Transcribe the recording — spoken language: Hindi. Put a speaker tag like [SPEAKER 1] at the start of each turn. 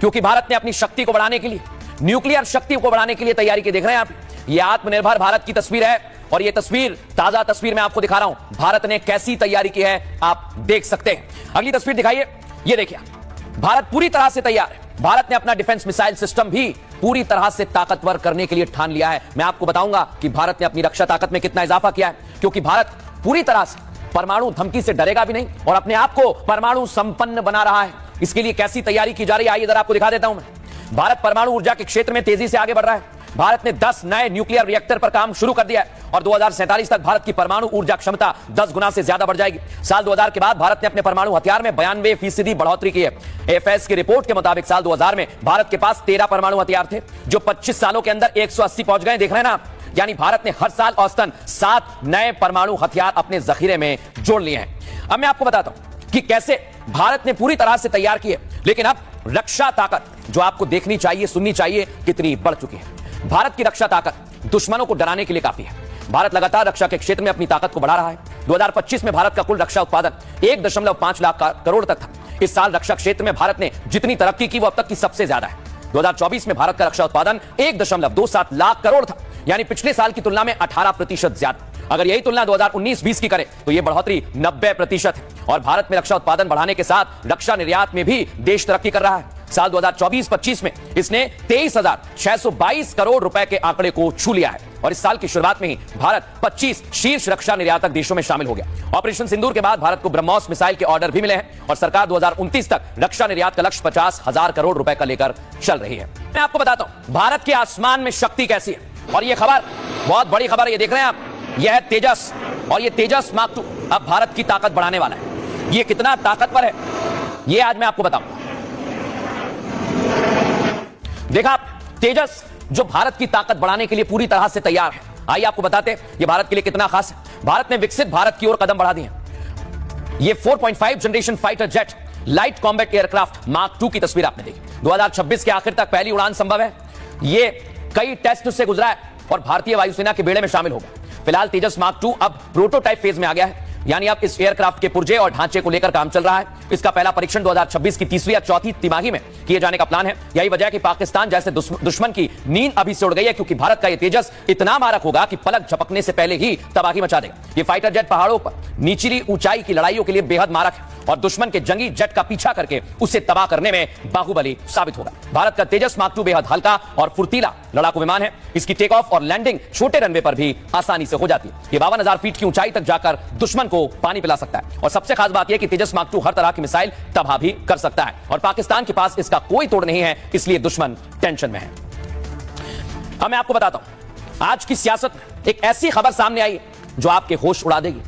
[SPEAKER 1] क्योंकि भारत ने अपनी शक्ति को बढ़ाने के लिए, न्यूक्लियर शक्ति को बढ़ाने के लिए तैयारी की। देख रहे हैं आप, ये आत्मनिर्भर भारत की तस्वीर है और ये तस्वीर, ताजा तस्वीर मैं आपको दिखा रहा हूं, भारत ने कैसी तैयारी की है आप देख सकते हैं। अगली तस्वीर दिखाइए, ये देखिए, भारत पूरी तरह से तैयार है। भारत ने अपना डिफेंस मिसाइल सिस्टम भी पूरी तरह से ताकतवर करने के लिए ठान लिया है। मैं आपको बताऊंगा कि भारत ने अपनी रक्षा ताकत में कितना इजाफा किया है, क्योंकि भारत पूरी तरह से परमाणु धमकी से डरेगा भी नहीं और अपने आप को परमाणु संपन्न बना रहा है। इसके लिए कैसी तैयारी की जा रही है, आइए जरा आपको दिखा देता हूं मैं। भारत परमाणु ऊर्जा के क्षेत्र में तेजी से आगे बढ़ रहा है। भारत ने 10 नए न्यूक्लियर रिएक्टर पर काम शुरू कर दिया है और 2047 तक भारत की परमाणु ऊर्जा क्षमता 10 गुना से ज्यादा बढ़ जाएगी। साल 2000 के बाद भारत ने अपने परमाणु हथियार में 92% बढ़ोतरी की है। एफएस की रिपोर्ट के मुताबिक साल 2000 में भारत के पास 13 परमाणु हथियार थे, जो 25 सालों के अंदर 180 पहुंच गए। देख रहे हैं ना, यानी भारत ने हर साल औसतन 7 नए परमाणु हथियार अपने जखीरे में जोड़ लिए हैं। अब मैं आपको बताता हूं कि कैसे भारत ने पूरी तरह से तैयार की है, लेकिन अब रक्षा ताकत जो आपको देखनी चाहिए, सुननी चाहिए, कितनी बढ़ चुकी है। भारत की रक्षा ताकत दुश्मनों को डराने के लिए काफी है। भारत लगातार रक्षा के क्षेत्र में अपनी ताकत को बढ़ा रहा है। 2025 में भारत का कुल रक्षा उत्पादन 1.5 लाख करोड़ तक था। इस साल रक्षा क्षेत्र में भारत ने जितनी तरक्की की वो अब तक की सबसे ज्यादा है। 2024 में भारत का रक्षा उत्पादन 1.27 लाख करोड़ था, यानी पिछले साल की तुलना में 18% ज्यादा। अगर यही तुलना 2019-20 की करें तो यह बढ़ोतरी 90% है। और भारत में रक्षा उत्पादन बढ़ाने के साथ रक्षा निर्यात में भी देश तरक्की कर रहा है। साल 2024-25 में इसने 23,622 करोड़ रुपए के आंकड़े को छू लिया है और इस साल की शुरुआत में ही भारत 25 शीर्ष रक्षा निर्यातक देशों में शामिल हो गया। ऑपरेशन सिंदूर के बाद भारत को ब्रह्मोस मिसाइल के ऑर्डर भी मिले हैं और सरकार 2029 तक रक्षा निर्यात का लक्ष्य 50,000 करोड़ रुपए का लेकर चल रही है। मैं आपको बताता हूं भारत के आसमान में शक्ति कैसी है और यह खबर बहुत बड़ी खबर है। ये देख रहे हैं आप, यह है तेजस और यह तेजस मार्क 2 अब भारत की ताकत बढ़ाने वाला है। यह कितना ताकतवर है यह आज मैं आपको बताऊंगा। देखा, तेजस जो भारत की ताकत बढ़ाने के लिए पूरी तरह से तैयार है। आइए आपको बताते हैं ये भारत के लिए कितना खास है। भारत ने विकसित भारत की ओर कदम बढ़ा दिए। ये 4.5 generation fighter jet light combat aircraft mark 2 की तस्वीर आपने देखी। 2026 के आखिर तक पहली उड़ान संभव है। ये कई टेस्ट से गुजरा है और भारतीय वायुसेना के बेड़े में शामिल होगा। फिलहाल तेजस मार्क 2 अब प्रोटोटाइप फेज में आ गया है, यानी अब इस एयरक्राफ्ट के पुर्जे और ढांचे को लेकर काम चल रहा है। इसका पहला परीक्षण 2026 की तीसरी या चौथी तिमाही में किए जाने का प्लान है। यही वजह है कि पाकिस्तान जैसे दुश्मन की नींद अभी से उड़ गई है, क्योंकि भारत का यह तेजस इतना मारक होगा कि पलक झपकने से पहले ही तबाही मचा देगा। यह फाइटर जेट पहाड़ों पर निचली ऊंचाई की लड़ाइयों के लिए बेहद मारक है और दुश्मन के जंगी जेट का पीछा करके उसे तबाह करने में बाहुबली साबित होगा। भारत का तेजस मार्क 2 बेहद हल्का और फुर्तीला लड़ाकू विमान है। इसकी टेक ऑफ और लैंडिंग छोटे रनवे पर भी आसानी से हो जाती है। यह 52,000 फीट की ऊंचाई तक जाकर दुश्मन को पानी पिला सकता है और सबसे खास बात यह कि तेजस मार्क 2 हर तरह की मिसाइल तबाह भी कर सकता है और पाकिस्तान के पास इसका कोई तोड़ नहीं है, इसलिए दुश्मन टेंशन में है। अब मैं आपको बताता हूं, आज की सियासत में एक ऐसी खबर सामने आई जो आपके होश उड़ा देगी।